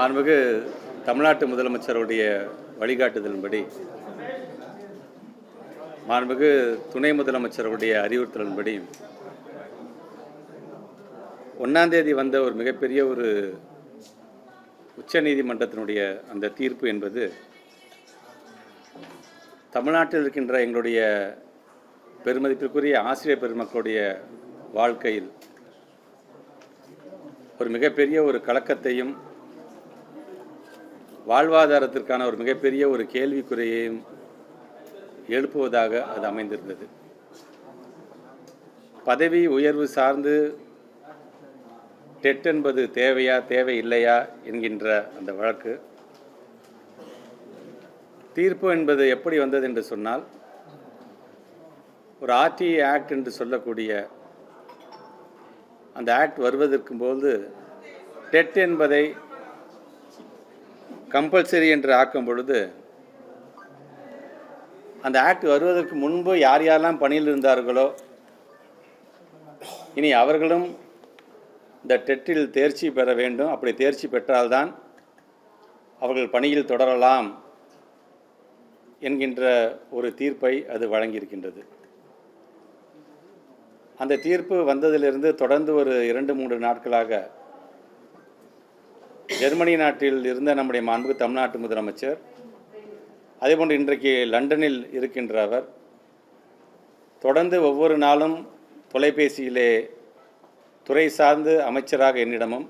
மாண்புமிகு தமிழ்நாட்டு முதலமைச்சருடைய வழிகாட்டுதலின்படி, மாண்புமிகு துணை முதலமைச்சருடைய அறிவுறுத்தலின்படி 1ஆம் தேதி வந்த ஒரு மிகப்பெரிய ஒரு உச்சநீதிமன்றத்தினுடைய அந்த தீர்ப்பு என்பது தமிழ்நாட்டில் இருக்கின்ற எங்களுடைய பெருமதிப்பிற்குரிய ஆசிரியர் பெருமக்களுடைய வாழ்க்கையில் ஒரு மிகப்பெரிய ஒரு கலக்கத்தையும் வாழ்வாதாரத்திற்கான ஒரு மிகப்பெரிய ஒரு கேள்விக்குறியையும் எழுப்புவதாக அது அமைந்திருந்தது. பதவி உயர்வு சார்ந்து டெட் என்பது தேவையா தேவையில்லையா என்கின்ற அந்த வழக்கு தீர்ப்பு என்பது எப்படி வந்தது என்று சொன்னால், ஒரு ஆர்டிஐ ஆக்ட் என்று சொல்லக்கூடிய அந்த ஆக்ட் வருவதற்கும் போது டெட் என்பதை கம்பல்சரி என்று ஆக்கும் பொழுது, அந்த ஆக்ட் வருவதற்கு முன்பு யார் யாரெல்லாம் பணியில் இருந்தார்களோ இனி அவர்களும் இந்த டெட்டில் தேர்ச்சி பெற வேண்டும். அப்படி தேர்ச்சி பெற்றால்தான் அவர்கள் பணியில் தொடரலாம் என்கின்ற ஒரு தீர்ப்பை அது வழங்கியிருக்கின்றது. அந்த தீர்ப்பு வந்ததிலிருந்து தொடர்ந்து ஒரு 2-3 நாட்களாக ஜெர்மனி நாட்டில் இருந்த நம்முடைய மாண்புமிகு தமிழ்நாட்டு முதலமைச்சர், அதேபோன்று இன்றைக்கு லண்டனில் இருக்கின்ற அவர் தொடர்ந்து ஒவ்வொரு நாளும் தொலைபேசியிலே துறை சார்ந்து அமைச்சராக என்னிடமும்,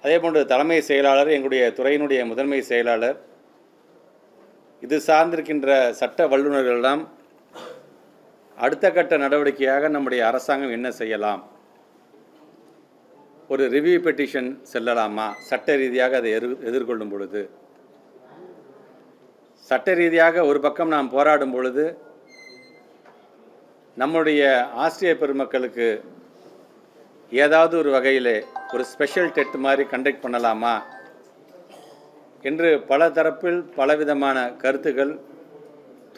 அதேபோன்று தலைமை செயலாளர், எங்களுடைய துறையினுடைய முதன்மை செயலாளர், இது சார்ந்திருக்கின்ற சட்ட வல்லுநர்களெல்லாம் அடுத்த கட்ட நடவடிக்கையாக நம்முடைய அரசாங்கம் என்ன செய்யலாம், ஒரு ரிவ்யூ பெட்டிஷன் செல்லலாமா, சட்ட ரீதியாக அதை எதிர்கொள்ளும் பொழுது, சட்ட ரீதியாக ஒரு பக்கம் நாம் போராடும் பொழுது நம்முடைய ஆசிரியர் பெருமக்களுக்கு ஏதாவது ஒரு வகையில் ஒரு ஸ்பெஷல் டெட் மாதிரி கண்டக்ட் பண்ணலாமா என்று பல தரப்பில் பலவிதமான கருத்துக்கள்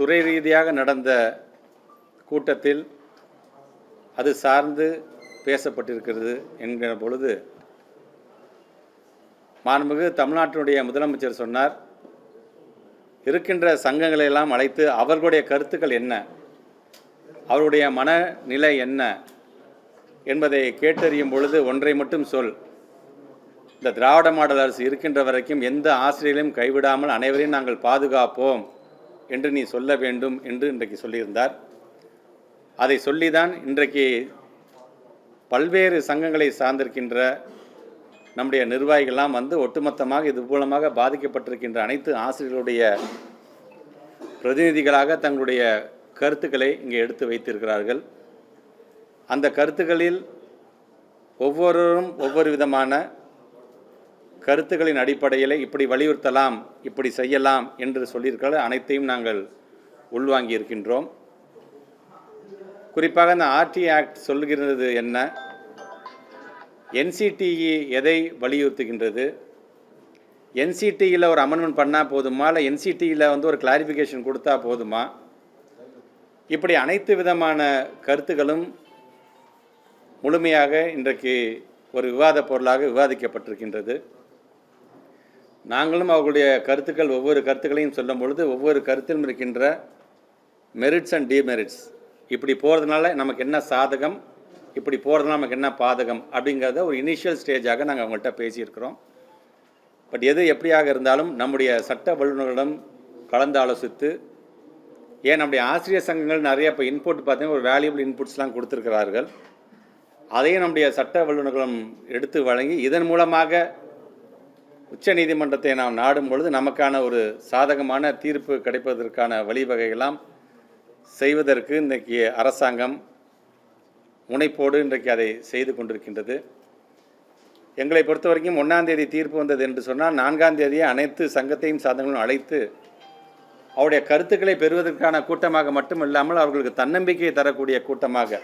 துறை ரீதியாக நடந்த கூட்டத்தில் அது சார்ந்து பேசப்பட்டிருக்கிறது என்கிற பொழுது, மாண்புமிகு தமிழ்நாட்டினுடைய முதலமைச்சர் சொன்னார், இருக்கின்ற சங்கங்களை எல்லாம் அழைத்து அவர்களுடைய கருத்துக்கள் என்ன, அவருடைய மனநிலை என்ன என்பதை கேட்டறியும் பொழுது ஒன்றை மட்டும் சொல், இந்த திராவிட மாடல் அரசு இருக்கின்ற வரைக்கும் எந்த ஆசிரியரையும் கைவிடாமல் அனைவரையும் நாங்கள் பாதுகாப்போம் என்று நீ சொல்ல வேண்டும் என்று இன்றைக்கு சொல்லியிருந்தார். அதை சொல்லிதான் இன்றைக்கு பல்வேறு சங்கங்களை சார்ந்திருக்கின்ற நம்முடைய நிர்வாகிகள்லாம் வந்து ஒட்டுமொத்தமாக இது மூலமாக பாதிக்கப்பட்டிருக்கின்ற அனைத்து ஆசிரியர்களுடைய பிரதிநிதிகளாக தங்களுடைய கருத்துக்களை இங்கே எடுத்து வைத்திருக்கிறார்கள். அந்த கருத்துக்களில் ஒவ்வொருவரும் ஒவ்வொரு விதமான கருத்துக்களின் அடிப்படையில் இப்படி வலியுறுத்தலாம், இப்படி செய்யலாம் என்று சொல்லியிருக்கிற அனைத்தையும் நாங்கள் உள்வாங்கி இருக்கின்றோம். குறிப்பாக இந்த ஆர்டிஐ ஆக்ட் சொல்கிறது என்ன, என்சிடிஇ எதை வலியுறுத்துகின்றது, என்சிடியில் ஒரு அமெண்ட்மெண்ட் பண்ணால் போதுமா, இல்லை என்சிடியில் ஒரு கிளாரிஃபிகேஷன் கொடுத்தா போதுமா, இப்படி அனைத்து விதமான கருத்துக்களும் முழுமையாக இன்றைக்கு ஒரு விவாத பொருளாக விவாதிக்கப்பட்டிருக்கின்றது. நாங்களும் அவர்களுடைய கருத்துக்கள் ஒவ்வொரு கருத்துக்களையும் சொல்லும் பொழுது ஒவ்வொரு கருத்திலும் இருக்கின்ற மெரிட்ஸ் அண்ட் டிமெரிட்ஸ், இப்படி போகிறதுனால நமக்கு என்ன சாதகம், இப்படி போகிறதுனால நமக்கு என்ன பாதகம் அப்படிங்கிறத ஒரு இனிஷியல் ஸ்டேஜாக நாங்கள் அவங்கள்ட்ட பேசியிருக்கிறோம். பட் எது எப்படியாக இருந்தாலும் நம்முடைய சட்ட வல்லுநர்களிடம் கலந்து ஆலோசித்து, ஏன் நம்முடைய ஆசிரியர் சங்கங்கள் நிறைய இப்போ இன்புட் பார்த்தீங்கன்னா ஒரு வேல்யூபிள் இன்புட்ஸ்லாம் கொடுத்துருக்கிறார்கள், அதையும் நம்முடைய சட்ட வல்லுநர்களும் எடுத்து வழங்கி இதன் மூலமாக உச்ச நீதிமன்றத்தை நாம் நாடும் பொழுது நமக்கான ஒரு சாதகமான தீர்ப்பு கிடைப்பதற்கான வழிவகையெல்லாம் செய்வதற்கு இன்றைக்கு அரசாங்கம் முனைப்போடு இன்றைக்கு அதை செய்து கொண்டிருக்கின்றது. எங்களை பொறுத்த வரைக்கும் 1ஆம் தேதி தீர்ப்பு வந்தது என்று சொன்னால் 4ஆம் தேதியே அனைத்து சங்கத்தையும் சாதங்களும் அழைத்து அவருடைய கருத்துக்களை பெறுவதற்கான கூட்டமாக மட்டும் இல்லாமல் அவர்களுக்கு தன்னம்பிக்கையை தரக்கூடிய கூட்டமாக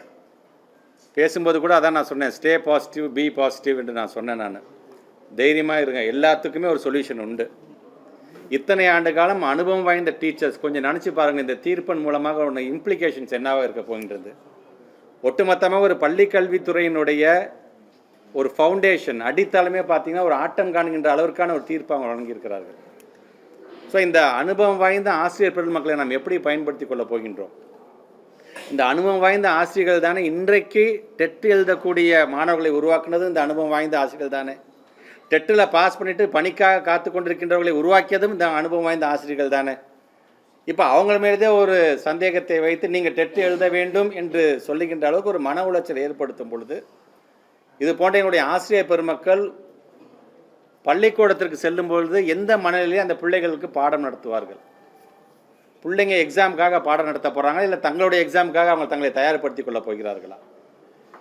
பேசும்போது கூட அதான் நான் சொன்னேன், ஸ்டே பாசிட்டிவ் பி பாசிட்டிவ் என்று நான் சொன்னேன். நான் தைரியமாக இருங்க, எல்லாத்துக்குமே ஒரு சொல்யூஷன் உண்டு. இத்தனை ஆண்டு காலம் அனுபவம் வாய்ந்த டீச்சர்ஸ் கொஞ்சம் நினச்சி பாருங்கள், இந்த தீர்ப்பின் மூலமாக ஒன்று இம்ப்ளிகேஷன்ஸ் என்னவாக இருக்க போகின்றது. ஒட்டுமொத்தமாக ஒரு பள்ளி கல்வித்துறையினுடைய ஒரு ஃபவுண்டேஷன் அடித்தளமே பார்த்தீங்கன்னா ஒரு ஆட்டம் காணுகின்ற அளவிற்கான ஒரு தீர்ப்பு அவங்க வழங்கியிருக்கிறார்கள். ஸோ இந்த அனுபவம் வாய்ந்த ஆசிரியர் பெருமக்களை நாம் எப்படி பயன்படுத்தி கொள்ள போகின்றோம்? இந்த அனுபவம் வாய்ந்த ஆசிரியர்கள் தானே இன்றைக்கு டெட் எழுதக்கூடிய மாணவர்களை உருவாக்குனது இந்த அனுபவம் வாய்ந்த ஆசிரியர்கள் தானே. டெட்டில் பாஸ் பண்ணிவிட்டு பணிக்காக காத்து கொண்டிருக்கின்றவர்களை உருவாக்கியதும் இந்த அனுபவம் வாய்ந்த ஆசிரியர்கள் தானே. இப்போ அவங்கள மீதே ஒரு சந்தேகத்தை வைத்து நீங்கள் டெட் எழுத வேண்டும் என்று சொல்லுகின்ற அளவுக்கு ஒரு மன உளைச்சல் ஏற்படுத்தும் பொழுது இது போன்ற என்னுடைய ஆசிரியர் பெருமக்கள் பள்ளிக்கூடத்திற்கு செல்லும் பொழுது எந்த மனநிலையும் அந்த பிள்ளைகளுக்கு பாடம் நடத்துவார்கள்? பிள்ளைங்க எக்ஸாமுக்காக பாடம் நடத்த போகிறாங்க, இல்லை தங்களுடைய எக்ஸாமுக்காக அவங்க தங்களை தயார்படுத்தி கொள்ள போகிறார்களா?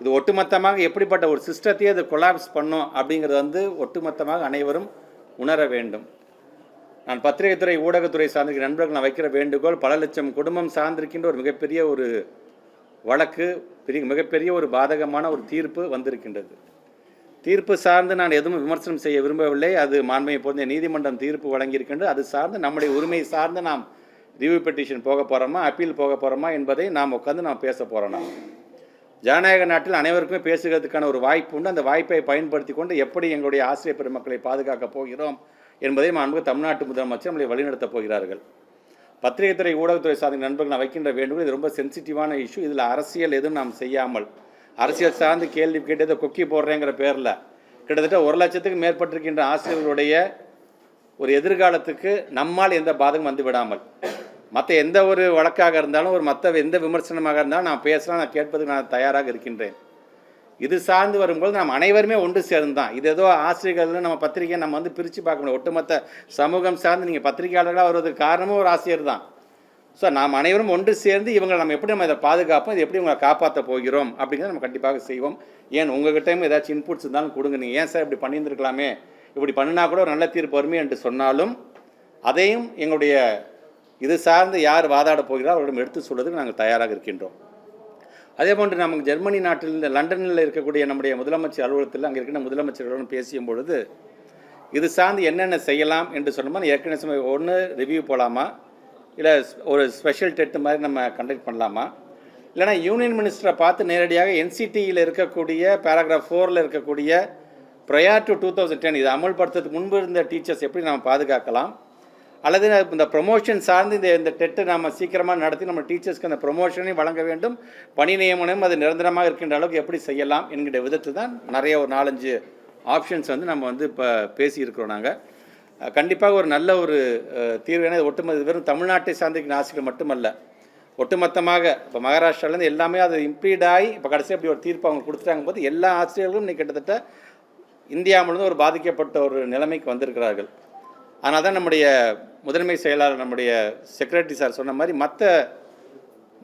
இது ஒட்டுமொத்தமாக எப்படிப்பட்ட ஒரு சிஸ்டத்தையே அது கொலாப்ஸ் பண்ணும் அப்படிங்கிறது ஒட்டுமொத்தமாக அனைவரும் உணர வேண்டும். நான் பத்திரிகை துறை ஊடகத்துறை சார்ந்திருக்கிற நண்பர்கள் நான் வைக்கிற வேண்டுகோள், பல லட்சம் குடும்பம் சார்ந்திருக்கின்ற ஒரு மிகப்பெரிய ஒரு வழக்கு, மிகப்பெரிய ஒரு பாதகமான ஒரு தீர்ப்பு வந்திருக்கின்றது. தீர்ப்பு சார்ந்து நான் எதுவும் விமர்சனம் செய்ய விரும்பவில்லை. அது மாண்புமிகு பொருந்திய நீதிமன்றம் தீர்ப்பு வழங்கியிருக்கின்றது. அது சார்ந்து நம்முடைய உரிமை சார்ந்து நாம் ரிவ்யூ பெட்டிஷன் போக போகிறோமா, அப்பீல் போக போகிறோமா என்பதை நாம் உட்காந்து பேச போகிறோம். ஜனநாயக நாட்டில் அனைவருக்குமே பேசுகிறதுக்கான ஒரு வாய்ப்பு உண்டு. அந்த வாய்ப்பை பயன்படுத்தி கொண்டு எப்படி எங்களுடைய ஆசிரியர் பெருமக்களை பாதுகாக்கப் போகிறோம் என்பதை மாண்புமிகு தமிழ்நாட்டு முதலமைச்சர் நம்மளை வழிநடத்தப் போகிறார்கள். பத்திரிகை துறை ஊடகத்துறை சார்ந்த நண்பர்கள் நான் வைக்கின்ற வேண்டுகோள், இது ரொம்ப சென்சிட்டிவான இஷ்யூ. இதில் அரசியல் எதுவும் நாம் செய்யாமல், அரசியல் சார்ந்து கேள்வி கேட்டதை கொக்கி போடுறேங்கிற பேரில் கிட்டத்தட்ட 1 லட்சத்துக்கு மேற்பட்டிருக்கின்ற ஆசிரியர்களுடைய ஒரு எதிர்காலத்துக்கு நம்மால் எந்த பாதகம் வந்து விடாமல், மற்ற எந்த ஒரு வழக்காக இருந்தாலும் மற்ற எந்த விமர்சனமாக இருந்தாலும் நான் பேசலாம், நான் கேட்பதுக்கு நான் தயாராக இருக்கின்றேன். இது சார்ந்து வரும்போது நாம் அனைவருமே ஒன்று சேர்ந்து தான், இது ஏதோ ஆசிரியர்கள் நம்ம பத்திரிகையை நம்ம பிரித்து பார்க்க முடியும். ஒட்டுமொத்த சமூகம் சார்ந்து நீங்கள் பத்திரிகையாளர்களாக வருவதற்கு காரணமும் ஒரு ஆசிரியர் தான். ஸோ நாம் அனைவரும் ஒன்று சேர்ந்து இவங்களை நம்ம எப்படி இதை பாதுகாப்போம், இது எப்படி இவங்களை காப்பாற்ற போகிறோம் அப்படிங்கிறத நம்ம கண்டிப்பாக செய்வோம். ஏன் உங்கள்கிட்டையும் ஏதாச்சும் இன்புட்ஸ் இருந்தாலும் கொடுங்க. நீங்கள் ஏன் சார் இப்படி பண்ணியிருந்துருக்கலாமே, இப்படி பண்ணினா கூட ஒரு நல்ல தீர்ப்பு வருமே என்று சொன்னாலும் அதையும் எங்களுடைய இது சார்ந்து யார் வாதாட போகிறார் அவர்களிடம் எடுத்து சொல்வதற்கு நாங்கள் தயாராக இருக்கின்றோம். அதே போன்று நமக்கு ஜெர்மனி நாட்டில் லண்டனில் இருக்கக்கூடிய நம்முடைய முதலமைச்சர் அலுவலகத்தில் அங்கே இருக்கிற முதலமைச்சர்களுடன் பேசியும் பொழுது இது சார்ந்து என்னென்ன செய்யலாம் என்று சொன்னோம்னா, ஏற்கனவே ஒன்று ரிவ்யூ போகலாமா, இல்லை ஒரு ஸ்பெஷல் டெட் மாதிரி நம்ம கண்டக்ட் பண்ணலாமா, இல்லைனா யூனியன் மினிஸ்டரை பார்த்து நேரடியாக என்சிடியில் இருக்கக்கூடிய பேராகிராஃப் 4 இருக்கக்கூடிய ப்ரையர் டு 2010 இது அமல்படுத்துறதுக்கு முன்பு இருந்த டீச்சர்ஸ் எப்படி நம்ம பாதுகாக்கலாம், அல்லது இந்த ப்ரொமோஷன் சார்ந்து இந்த டெட்டு நம்ம சீக்கிரமாக நடத்தி நம்ம டீச்சர்ஸ்க்கு அந்த ப்ரொமோஷனையும் வழங்க வேண்டும், பணி நியமனம் அது நிரந்தரமாக இருக்கின்ற அளவுக்கு எப்படி செய்யலாம் என்கிற விதத்தில் தான் நிறைய ஒரு 4-5 ஆப்ஷன்ஸ் நம்ம இப்போ பேசியிருக்கிறோம். நாங்கள் கண்டிப்பாக ஒரு நல்ல ஒரு தீர்வு. ஒட்டுமொத்த வெறும் தமிழ்நாட்டை சார்ந்திருக்கிற ஆசிரியர்கள் மட்டுமல்ல, ஒட்டுமொத்தமாக இப்போ மகாராஷ்டிராவிலேருந்து எல்லாமே அது இம்ப்ளீட் ஆகி இப்போ கடைசியாக அப்படி ஒரு தீர்ப்பு அவங்க கொடுத்துட்டாங்க போது எல்லா ஆசிரியர்களும் இன்னைக்கு கிட்டத்தட்ட இந்தியா முழுவதும் ஒரு பாதிக்கப்பட்ட ஒரு நிலைமைக்கு வந்திருக்கிறார்கள். அதனால் தான் நம்முடைய முதன்மை செயலாளர் நம்முடைய செக்ரட்டரி சார் சொன்ன மாதிரி மற்ற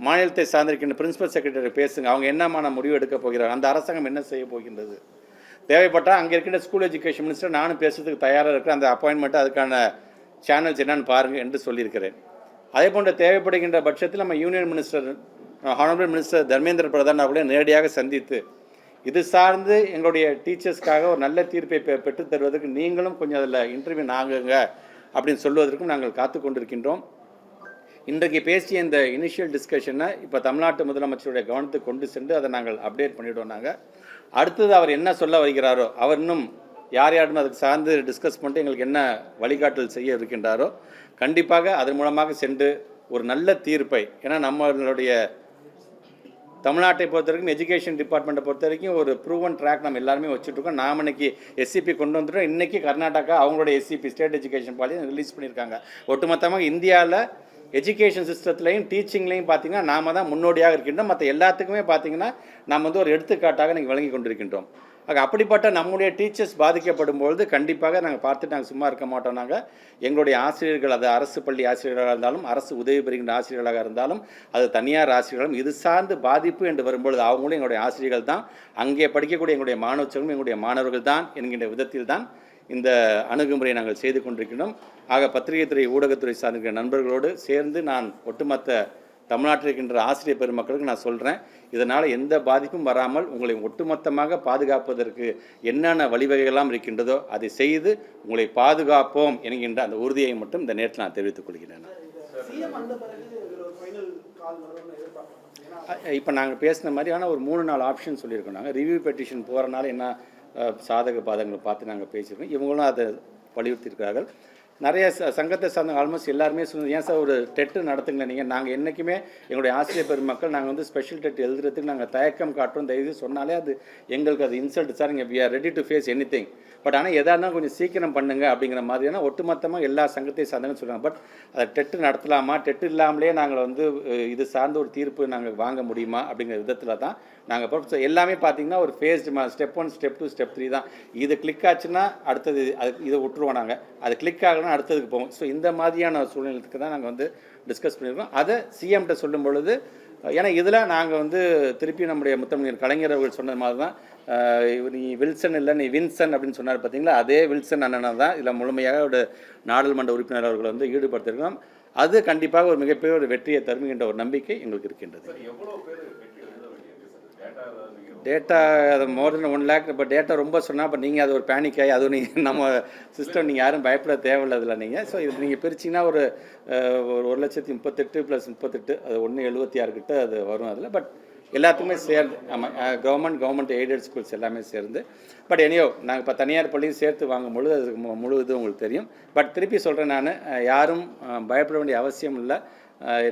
மாநிலத்தை சார்ந்திருக்கின்ற பிரின்சிபல் செக்ரட்டரி பேசுங்க, அவங்க என்னமான முடிவு எடுக்க போகிறாங்க, அந்த அரசாங்கம் என்ன செய்ய போகின்றது, தேவைப்பட்டால் அங்கே இருக்கின்ற ஸ்கூல் எஜுகேஷன் மினிஸ்டர் நானும் பேசுறதுக்கு தயாராக இருக்கிறேன், அந்த அப்பாயின்மெண்ட்டு அதுக்கான சேனல்ஸ் என்னன்னு பாருங்கள் என்று சொல்லியிருக்கிறேன். அதே போன்ற தேவைப்படுகின்ற பட்சத்தில் நம்ம union minister honourable minister Dharmendra Pradhan அவர்களே நேரடியாக சந்தித்து இது சார்ந்து எங்களுடைய டீச்சர்ஸ்க்காக ஒரு நல்ல தீர்ப்பை பெற்று தருவதற்கு நீங்களும் கொஞ்சம் அதில் இன்டர்வியூ நாங்குங்க அப்படின்னு சொல்வதற்கும் நாங்கள் காத்து கொண்டிருக்கின்றோம். இன்றைக்கு பேசிய இந்த இனிஷியல் டிஸ்கஷனை இப்போ தமிழ்நாட்டு முதலமைச்சருடைய கவனத்துக்கு கொண்டு சென்று அதை நாங்கள் அப்டேட் பண்ணிவிடுவோம். நாங்கள் அடுத்தது அவர் என்ன சொல்ல வருகிறாரோ, அவர் இன்னும் யார் யாரும் அதுக்கு சார்ந்து டிஸ்கஸ் பண்ணிட்டு எங்களுக்கு என்ன வழிகாட்டல் செய்ய இருக்கின்றாரோ கண்டிப்பாக அதன் மூலமாக சென்று ஒரு நல்ல தீர்ப்பை, ஏன்னா நம்மளுடைய தமிழ்நாட்டை பொறுத்த வரைக்கும் எஜுகேஷன் டிபார்ட்மெண்ட்டை பொறுத்த வரைக்கும் ஒரு ப்ரூவன் ட்ராக் நம்ம எல்லாருமே வச்சுட்ருக்கோம். நாம் இன்னைக்கு எஸ்சிபி கொண்டு வந்துட்டோம். இன்றைக்கி கர்நாடகா அவங்களுடைய SCB state education policy release பண்ணியிருக்காங்க. ஒட்டுமொத்தமாக இந்தியாவில் எஜுகேஷன் சிஸ்டத்துலையும் டீச்சிங்லையும் பார்த்திங்கன்னா நாம் தான் முன்னோடியாக இருக்கின்றோம். மற்ற எல்லாத்துக்குமே பார்த்திங்கன்னா நாம் ஒரு எடுத்துக்காட்டாக நீங்கள் வழங்கி கொண்டிருக்கின்றோம். அப்படிப்பட்ட நம்முடைய டீச்சர்ஸ் பாதிக்கப்படும்பொழுது கண்டிப்பாக நாங்கள் பார்த்துட்டு நாங்கள் சும்மா இருக்க மாட்டோம். நாங்கள் எங்களுடைய ஆசிரியர்கள், அது அரசு பள்ளி ஆசிரியர்களாக இருந்தாலும், அரசு உதவி பெறுகின்ற ஆசிரியர்களாக இருந்தாலும், அது தனியார் ஆசிரியர்களும் இது சார்ந்து பாதிப்பு என்று வரும்பொழுது அவங்களும் எங்களுடைய ஆசிரியர்கள் தான், அங்கே படிக்கக்கூடிய எங்களுடைய மாணவர்களும் எங்களுடைய மாணவர்கள் தான் என்கின்ற விதத்தில் தான் இந்த அணுகுமுறையை நாங்கள் செய்து கொண்டிருக்கின்றோம். ஆக பத்திரிகை துறை ஊடகத்துறை சார்ந்திருக்கிற நண்பர்களோடு சேர்ந்து நான் ஒட்டுமொத்த தமிழ்நாட்டில் இருக்கின்ற ஆசிரியர் பெருமக்களுக்கு நான் சொல்கிறேன், இதனால் எந்த பாதிப்பும் வராமல் உங்களை ஒட்டுமொத்தமாக பாதுகாப்பதற்கு என்னென்ன வழிவகைகள்லாம் இருக்கின்றதோ அதை செய்து உங்களை பாதுகாப்போம் என்கின்ற அந்த உறுதியை மட்டும் இந்த நேரத்தில் நான் தெரிவித்துக் கொள்கிறேன். இப்போ நாங்கள் பேசின மாதிரியான ஒரு 3-4 ஆப்ஷன் சொல்லியிருக்கோம். நாங்கள் ரிவ்யூ பெட்டிஷன் போகிறனால என்ன சாதக பாதகங்களை பார்த்து நாங்கள் பேசியிருக்கோம். இவங்களும் அதை வலியுறுத்தியிருக்கிறார்கள். நிறைய சங்கத்தை சார்ந்த ஆல்மோஸ்ட் எல்லாருமே சொன்னது, ஏன் சார் ஒரு டெட்டு நடத்துங்களேன் நீங்கள், நாங்கள் என்றைக்குமே எங்களுடைய ஆசிரியர் பெருமக்கள் நாங்கள் வந்து ஸ்பெஷல் டெட் எழுதுறதுக்கு நாங்கள் தயக்கம் காட்டுறோம், தயவு சொன்னாலே அது எங்களுக்கு அது இன்சல்ட் சார், இங்கே we are ready to face anything, but ஆனால் எதாக இருந்தாலும் கொஞ்சம் சீக்கிரம் பண்ணுங்க அப்படிங்கிற மாதிரியான ஒட்டுமொத்தமாக எல்லா சங்கத்தையும் சார்ந்தவங்க சொல்கிறாங்க. பட் அதை டெட்டு நடத்தலாமா, டெட்டு இல்லாமலே நாங்கள் வந்து இது சார்ந்த ஒரு தீர்ப்பு நாங்கள் வாங்க முடியுமா அப்படிங்கிற விதத்தில் தான் நாங்கள் எல்லாமே பார்த்தீங்கன்னா ஒரு ஃபேஸ்டு ஸ்டெப் 1 ஸ்டெப் 2 ஸ்டெப் 3 தான். இது கிளிக் ஆச்சுன்னா அடுத்தது அதுக்கு இதை விட்டுருவோம், நாங்கள் அது கிளிக் ஆகலைன்னா அடுத்ததுக்கு போவோம். ஸோ இந்த மாதிரியான சூழ்நிலைக்கு தான் நாங்கள் வந்து டிஸ்கஸ் பண்ணியிருக்கோம். அதை சிஎம்கிட்ட சொல்லும் பொழுது, ஏன்னா இதில் நாங்கள் வந்து திருப்பி நம்முடைய முத்தமிழர் கலைஞர் அவர்கள் சொன்னது மாதிரி தான், நீ வில்சன் இல்லை நீ வின்சன் அப்படின்னு சொன்னார் பார்த்தீங்களா, அதே வில்சன் அண்ணனை தான் இதில் முழுமையாக ஒரு நாடாளுமன்ற உறுப்பினர் அவர்களை வந்து ஈடுபடுத்திருக்கோம். அது கண்டிப்பாக ஒரு மிகப்பெரிய ஒரு வெற்றியை தருகின்ற ஒரு நம்பிக்கை எங்களுக்கு இருக்கின்றது. டேட்டா அது மோர் தென் 1 lakh. இப்போ டேட்டா ரொம்ப சொன்னால் இப்போ நீங்கள் அது ஒரு பேனிக் ஆகி அதுவும் நீங்கள் நம்ம சிஸ்டம் நீங்கள் யாரும் பயப்பட தேவையில்லை அதில் நீங்கள். ஸோ இது நீங்கள் பிரிச்சிங்கன்னா ஒரு 1,38,038 + 38 அது 1,76 கிட்ட அது வரும் அதில். பட் எல்லாத்துக்குமே சேர்ந்து, ஆமாம், கவர்மெண்ட் எய்டட் ஸ்கூல்ஸ் எல்லாமே சேர்ந்து. பட் எனியோ நாங்கள் இப்போ தனியார் பள்ளியும் சேர்த்து வாங்கும்பொழுது அதுக்கு முழு இது உங்களுக்கு தெரியும். பட் திருப்பி சொல்கிறேன், நான் யாரும் பயப்பட வேண்டிய அவசியம் இல்லை.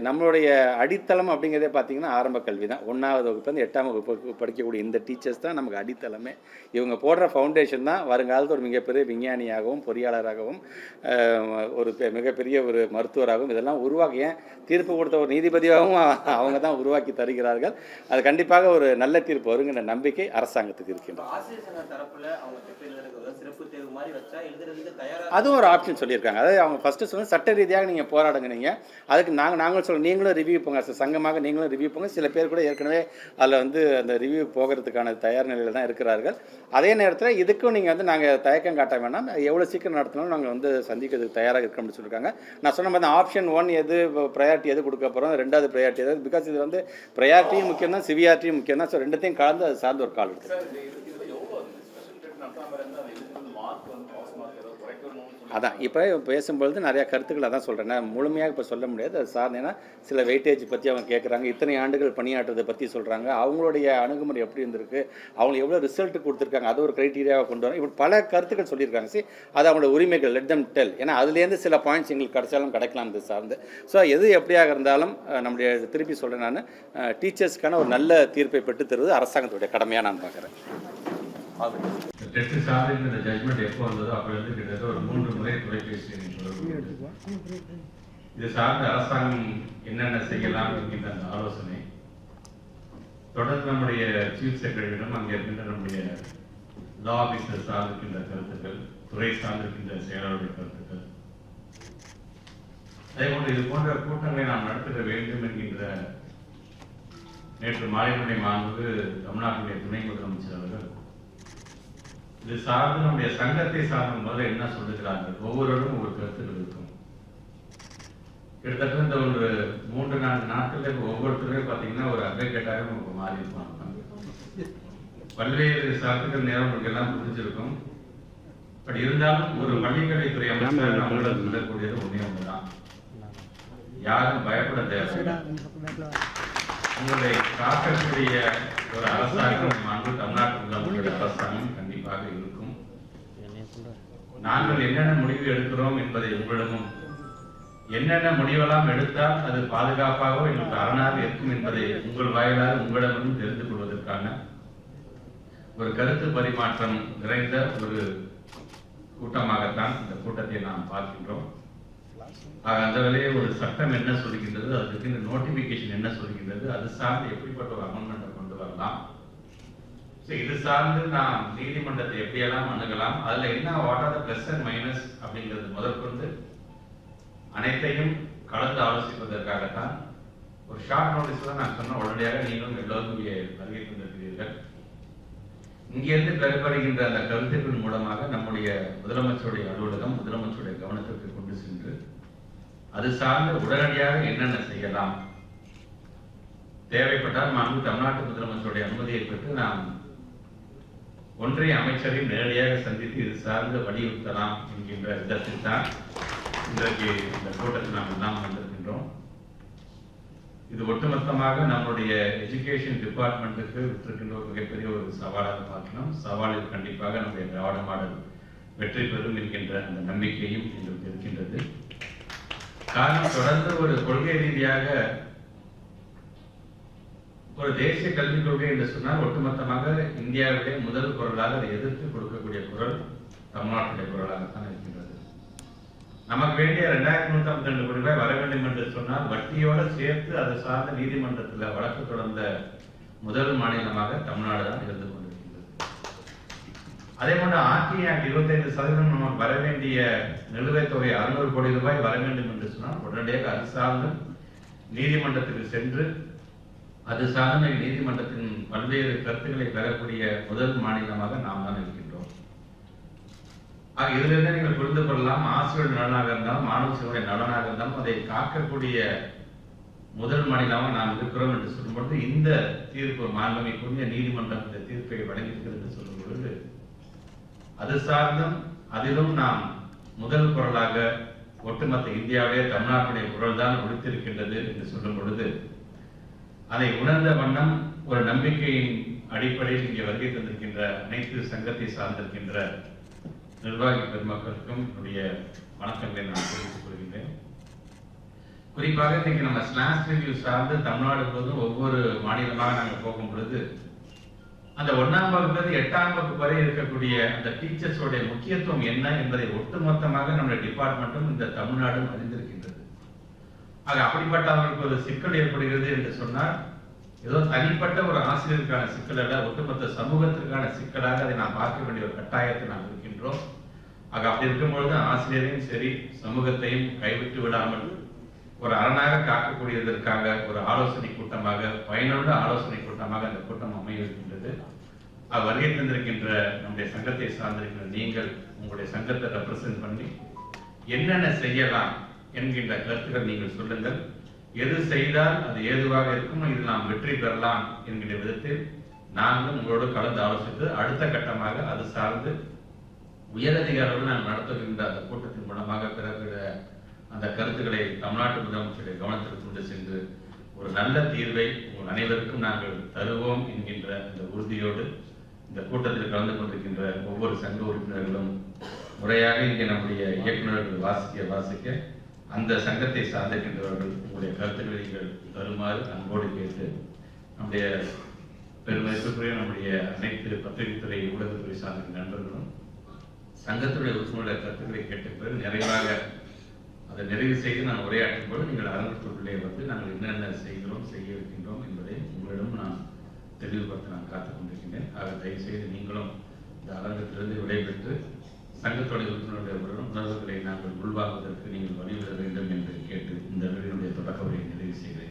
நம்மளுடைய அடித்தளம் அப்படிங்கிறதே பார்த்திங்கன்னா ஆரம்ப கல்வி தான். 1ஆவது வகுப்புலேருந்து 8ஆம் வகுப்பு படிக்கக்கூடிய இந்த டீச்சர்ஸ் தான் நமக்கு அடித்தளமே. இவங்க போடுற ஃபவுண்டேஷன் தான் வருங்காலத்தில் ஒரு மிகப்பெரிய விஞ்ஞானியாகவும் பொறியாளராகவும் ஒரு மிகப்பெரிய ஒரு மருத்துவராகவும் இதெல்லாம் உருவாக்கி, ஏன் தீர்ப்பு கொடுத்த ஒரு நீதிபதியாகவும் அவங்க தான் உருவாக்கி தருகிறார்கள். அது கண்டிப்பாக ஒரு நல்ல தீர்ப்பு வருங்கிற நம்பிக்கை அரசாங்கத்துக்கு இருக்கின்றது. அதுவும் ஒரு ஆப்ஷன் சொல்லியிருக்காங்க. அதாவது அவங்க ஃபஸ்ட்டு சொன்னால் சட்ட ரீதியாக நீங்கள் போராடுங்க, நீங்கள் அதுக்கு நாங்கள் சொல்ல நீங்களும் ரிவ்யூ போங்க, சங்கமாக நீங்களும் ரிவ்யூ போங்க. சில பேர் கூட ஏற்கனவே அதில் வந்து அந்த ரிவ்யூ போகிறதுக்கான தயார் நிலையில் தான் இருக்கிறார்கள். அதே நேரத்தில் இதுக்கும் நீங்கள் வந்து நாங்கள் தயக்கம் காட்ட வேண்டாம், எவ்வளோ சீக்கிரம் நடத்தினாலும் நாங்கள் வந்து சந்திக்கிறதுக்கு தயாராக இருக்கோம் அப்படின்னு சொல்லியிருக்காங்க. நான் சொன்ன மாதிரி ஆப்ஷன் 1 எது, ப்ரையாரிட்டி எது கொடுக்க போகிறோம், 2வது ப்ரையாரிட்டி எது, பிகாஸ் இது வந்து ப்ரையாரிட்டியும் முக்கியம் தான், சிவியாரிட்டியும் முக்கியம் தான். ஸோ ரெண்டுத்தையும் கலந்து அது சார்ந்த ஒரு கால் இருக்குது. அதான் இப்போ பேசும்பொழுது நிறையா கருத்துக்கள் அதான் சொல்கிறேன். நான் முழுமையாக இப்போ சொல்ல முடியாது, அது சார்ந்தேன்னா சில வெயிட்டேஜ் பற்றி அவங்க கேட்குறாங்க, இத்தனை ஆண்டுகள் பணியாற்றுறதை பற்றி சொல்கிறாங்க, அவங்களுடைய அணுகுமுறை எப்படி இருந்திருக்கு, அவங்க எவ்வளோ ரிசல்ட் கொடுத்துருக்காங்க, அது ஒரு க்ரைட்டீரியாவை கொண்டு வரோம், இப்படி பல கருத்துக்கள் சொல்லியிருக்காங்க. சரி, அது அவங்களோட உரிமைகள், லெட் தம் டெல். ஏன்னா அதுலேருந்து சில பாயிண்ட்ஸ் எங்களுக்கு கிடைச்சாலும் கிடைக்கலாம் இது சார்ந்து. ஸோ எது எப்படியாக இருந்தாலும் நம்முடைய திருப்பி சொல்கிறேன், நான் டீச்சர்ஸ்க்கான ஒரு நல்ல தீர்ப்பை பெற்று தருவது அரசாங்கத்துடைய கடமையாக நான் பார்க்குறேன். டெஸ்ட் சார்ந்து இந்த ஜட்மெண்ட் எப்போ வந்ததோ அப்போ வந்து கிட்டத்தட்ட ஒரு 3 முறை தொலைபேசி இது சார்ந்த அரசாங்கம் என்னென்ன செய்யலாம் என்கின்ற அந்த ஆலோசனை தொடர்ந்து நம்முடைய சீஃப் செக்ரட்டரியிடம் அங்கே இருக்கின்ற நம்முடைய லா ஆபீசர் சார்ந்திருக்கின்ற கருத்துக்கள், துறை சார்ந்திருக்கின்ற செயலாளருடைய கருத்துக்கள், அதேபோன்று இது போன்ற கூட்டங்களை நாம் நடத்த வேண்டும் என்கின்ற நேற்று மாநிலத்துடைய மாண்பு தமிழ்நாட்டுடைய துணை முதலமைச்சர் அவர்கள் இது சார்ந்து நம்முடைய சங்கத்தை சார்ந்த முதல்ல என்ன சொல்லுகிறார்கள், ஒவ்வொருவரும் ஒவ்வொரு கருத்துக்கள் இருக்கும். கிட்டத்தட்ட இந்த ஒரு 3-4 நாட்கள் ஒவ்வொருத்தருமே பார்த்தீங்கன்னா ஒரு அட்வொகேட்டாக நமக்கு மாறி இருப்பாங்க. பல்வேறு கருத்துக்கள் நேரம் உங்களுக்கு எல்லாம் புரிஞ்சிருக்கும். பட் இருந்தாலும் ஒரு பள்ளிக்கல்வித்துறை அமைச்சர் நம்மளிடம் சொல்லக்கூடியது ஒன்றே ஒன்றுதான், யாரும் பயப்பட தேவையில்லை. உங்களை காக்கக்கூடிய ஒரு அரசாங்கம் அன்பு தமிழ்நாட்டு முதலமைச்சருடைய அரசாங்கம் கண்டிப்பாக இருக்கும். நாங்கள் என்னென்ன முடிவு எடுக்கிறோம் என்பதை உங்களிடமும், என்னென்ன முடிவெல்லாம் எடுத்தால் அது பாதுகாப்பாக எங்களுக்கு அரணாக இருக்கும் என்பதை உங்கள் வாயிலாக உங்களிடமும் தெரிந்து கொள்வதற்கான ஒரு கருத்து பரிமாற்றம் நிறைந்த ஒரு கூட்டமாகத்தான் இந்த கூட்டத்தை நாம் பார்க்கின்றோம். அந்த வேலையை ஒரு சட்டம் என்ன சொல்கின்றது, அதுக்கு இந்த நோட்டிபிகேஷன் என்ன சொல்கின்றது, அது சார்ந்து எப்படிப்பட்ட ஒரு அமெண்ட்மெண்ட்டை கொண்டு வரலாம், இது சார்ந்து நாம் நீதிமன்றத்தை எப்படியெல்லாம் அணுகலாம், அதுல என்ன what are the plus and minus அப்படிங்கிறது முதற்கொண்டு அனைத்தையும் கலந்து ஆலோசிப்பதற்காகத்தான் ஒரு ஷார்ட் நோட்டீஸ் தான் நான் சொன்ன உடனடியாக நீங்களும் எல்லோருக்கும் வருகை தந்திருக்கிறீர்கள். இங்கிருந்து பெறப்படுகின்ற அந்த கருத்துக்கள் மூலமாக நம்முடைய முதலமைச்சருடைய அலுவலகம் முதலமைச்சருடைய கவனத்திற்கு கொண்டு சென்று அது சார்ந்த உடனடியாக என்னென்ன செய்யலாம், தேவைப்பட்டால் மாண்பு தமிழ்நாட்டு முதலமைச்சருடைய அனுமதியை பெற்று நாம் ஒன்றிய அமைச்சரையும் நேரடியாக சந்தித்து இது சார்ந்து வலியுறுத்தலாம் என்கின்ற விதத்தில் தான் இன்றைக்கு இந்த கூட்டத்தில் நாம் எல்லாம் வந்திருக்கின்றோம். இது ஒட்டுமொத்தமாக நம்முடைய எஜுகேஷன் டிபார்ட்மெண்ட்டுக்கு விட்டிருக்கின்ற ஒரு மிகப்பெரிய ஒரு சவாலாக பார்க்கலாம். சவாலில் கண்டிப்பாக நம்முடைய திராவிட மாடல் வெற்றி பெறும் என்கின்ற அந்த நம்பிக்கையும் எங்களுக்கு இருக்கின்றது. காரணம், தொடர்ந்து ஒரு கொள்கை ரீதியாக ஒரு தேசிய கல்விக் கொள்கை என்று சொன்னால் ஒட்டுமொத்தமாக இந்தியாவிலே முதல் குரலாக அதை எதிர்த்து கொடுக்கக்கூடிய குரல் தமிழ்நாட்டுடைய குரலாகத்தான் இருக்கின்றது. நமக்கு வேண்டிய 2152 கோடி ரூபாய் வர வேண்டும் என்று சொன்னால் வட்டியோடு சேர்த்து அது சார்ந்த நீதிமன்றத்தில் வழக்கு தொடர்ந்த முதல் மாநிலமாக தமிழ்நாடு தான் இருந்து கொண்டிருக்கின்றது. அதே போன்று RTI 25% நமக்கு வர வேண்டிய நிலுவைத் தொகை 600 கோடி ரூபாய் வர வேண்டும் என்று சொன்னால் உடனடியாக அது சார்ந்து நீதிமன்றத்துக்கு சென்று அது சார்ந்த நீதிமன்றத்தின் பல்வேறு கருத்துக்களை பெறக்கூடிய முதல் மாநிலமாக நாம் தான் இருக்கின்றோம். இதிலிருந்து நீங்கள் புரிந்து கொள்ளலாம், ஆசிரியர் நலனாக இருந்தாலும் மாணவ செல்வனுடைய நலனாக இருந்தாலும் அதை காக்கக்கூடிய முதல் மாநிலமாக நாம் இருக்கிறோம் என்று சொல்லும்பொழுது இந்த தீர்ப்பு மாண்புமிகுரிய நீதிமன்றம் இந்த தீர்ப்பை வழங்கியிருக்கிறது என்று சொல்லும் பொழுது அது சார்ந்தும் அதிலும் நாம் முதல் குரலாக ஒட்டுமொத்த இந்தியாவிலே தமிழ்நாட்டுடைய குரல் தான் ஒழித்திருக்கின்றது என்று சொல்லும் பொழுது அதை உணர்ந்த வண்ணம் ஒரு நம்பிக்கையின் அடிப்படையில் இங்கே வருகை தந்திருக்கின்ற அனைத்து சங்கத்தை சார்ந்திருக்கின்ற நிர்வாகி பெருமக்களுக்கும் என்னுடைய வணக்கங்களை நான் தெரிவித்துக் கொள்கின்றேன். குறிப்பாக இன்னைக்கு நம்ம ஸ்லாஷ் ரிவ்யூ சார்ந்து தமிழ்நாடு முழுவதும் ஒவ்வொரு மாநிலமாக நாங்கள் போகும் பொழுது அந்த 1ஆம் வகுப்பு 8ஆம் வகுப்பு வரை இருக்கக்கூடிய அந்த டீச்சர்ஸோடைய முக்கியத்துவம் என்ன என்பதை ஒட்டுமொத்தமாக நம்முடைய டிபார்ட்மெண்ட்டும் இந்த தமிழ்நாடும் அறிந்திருக்கின்றது. ஆக அப்படிப்பட்ட அவர்களுக்கு ஒரு சிக்கல் ஏற்படுகிறது என்று சொன்னால் ஏதோ தனிப்பட்ட ஒரு ஆசிரியருக்கான சிக்கல் அல்ல, ஒட்டுமொத்த சமூகத்திற்கான சிக்கலாக அதை நாம் பார்க்க வேண்டிய ஒரு கட்டாயத்தை நாம் இருக்கின்றோம். ஆக அப்படி இருக்கும்பொழுது ஆசிரியரையும் சரி சமூகத்தையும் கைவிட்டு விடாமல் ஒரு அரணாக காக்கக்கூடியதற்காக ஒரு ஆலோசனை கூட்டமாக, பயனுள்ள ஆலோசனை கூட்டமாக அந்த கூட்டம் அமையிருக்கின்றது. வருகை தந்திருக்கின்ற நம்முடைய சங்கத்தை சார்ந்திருக்கின்ற நீங்கள் உங்களுடைய சங்கத்தை ரெப்ரசென்ட் பண்ணி என்னென்ன செய்யலாம் என்கின்ற கருத்துக்கள் நீங்கள் சொல்லுங்கள். எது செய்தால் அது ஏதுவாக இருக்கும், இது நாம் வெற்றி பெறலாம் என்கின்ற விதத்தில் நாங்களும் உங்களோடு கலந்து ஆலோசித்து அடுத்த கட்டமாக அது சார்ந்து உயரதிகாரிகள் நாம் நடத்துகின்ற அந்த கூட்டத்தின் மூலமாக பிறகு அந்த கருத்துக்களை தமிழ்நாட்டு முதலமைச்சருடைய கவனத்திற்கு கொண்டு சென்று ஒரு நல்ல தீர்வை உங்கள் அனைவருக்கும் நாங்கள் தருவோம் என்கின்ற அந்த உறுதியோடு இந்த கூட்டத்தில் கலந்து கொண்டிருக்கின்ற ஒவ்வொரு சங்க உறுப்பினர்களும் முறையாக இங்கே நம்முடைய இயக்குநர்கள் வாசிக்க அந்த சங்கத்தை சார்ந்திருக்கின்றவர்கள் உங்களுடைய கருத்துக்களை நீங்கள் தருமாறு அன்போடு கேட்டு நம்முடைய பெருமதிப்புக்குரிய நம்முடைய அனைத்து பத்திரிகைத்துறை ஊடகத்துறை சார்ந்த நண்பர்களும் சங்கத்துடைய உறுப்பினருடைய கருத்துக்களை கேட்ட பிறகு நிறைவாக அதை நிறைவு செய்து நான் உரையாற்றும் போது நீங்கள் அரங்கத்துக்குள்ளே வந்து நாங்கள் என்னென்ன செய்ய இருக்கின்றோம் என்பதை உங்களிடம் நான் தெளிவுபடுத்த நான் காத்துக் கொண்டிருக்கின்றேன். ஆக தயவுசெய்து நீங்களும் இந்த அரங்கத்திலிருந்து விடைபெற்று சங்கத்துடைய உறுப்பினருடைய உணர்வுகளை நாங்கள் உள்வாங்குவதற்கு நீங்கள் வழிவிட வேண்டும் என்று கேட்டு இந்த வீடியோடைய தொடக்க உரையை நிறைவு செய்கிறேன்.